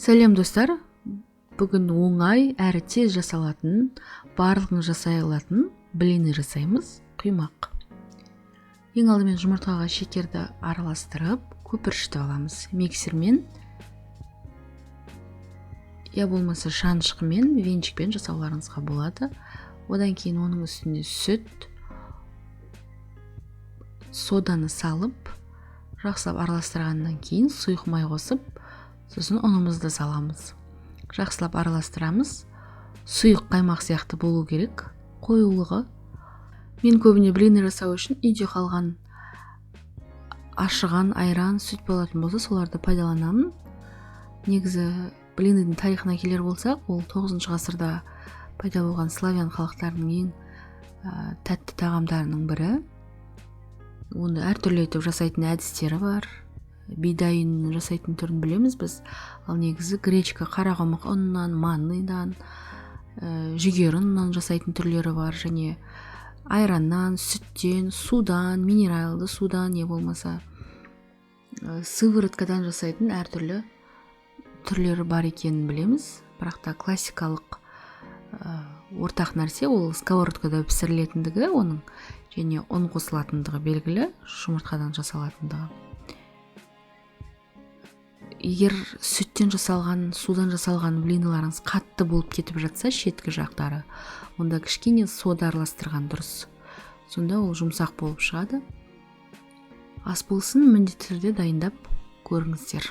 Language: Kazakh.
Сәлем достар, бүгін оңай әрі тез жасалатын, барлығын жасай алатын блины жасаймыз, құймақ. Ең алдымен жұмыртқаға шекерді араластырып, көпіршітіп аламыз. Миксермен, я болмаса шанышқымен, венчикпен жасауларыңызға болады. Одан кейін оның үстіне сүт, соданы салып, жақсылап араластырғаннан кейін сұйық май қосып, сосын ұнымызды саламыз. Жақсылап араластырамыз. Сұйық қаймақ сияқты болу керек, қоюлығы. Мен көбіне блины жасау үшін үйде қалған ашыған айран, сүт болатын болса, соларды пайдаланамын. Негізі блиныдың тарихына келер болсақ, ол 9 ғасырда пайда болған славян халықтарының ең тәтті тағамдарының бірі. Оны әртүрлі етіп жасайтын әдістері бар. Бидайын жасайтын түрін білеміз біз. Ал негізі гречка, қарақұмық ұнынан, манныйдан, жүгері ұнынан жасайтын түрлері бар. Және айраннан, сүттен, судан, минералды судан, не болмаса сывороткадан жасайтын әртүрлі түрлері бар екенін білеміз. Бірақ та классикалық ортақ нәрсе ол сковородкада пісірілетіндігі, оның және ұн қосылатындығы белгілі, жұмыртқадан жасалатындығы. Егер сүттен жасалған, судан жасалған блиналарыңыз қатты болып кетіп жатса, шеткі жақтары, онда кішкене сода араластырған дұрыс. Сонда ол жұмсақ болып шығады. Ас болсын, міндетті түрде дайындап көріңіздер.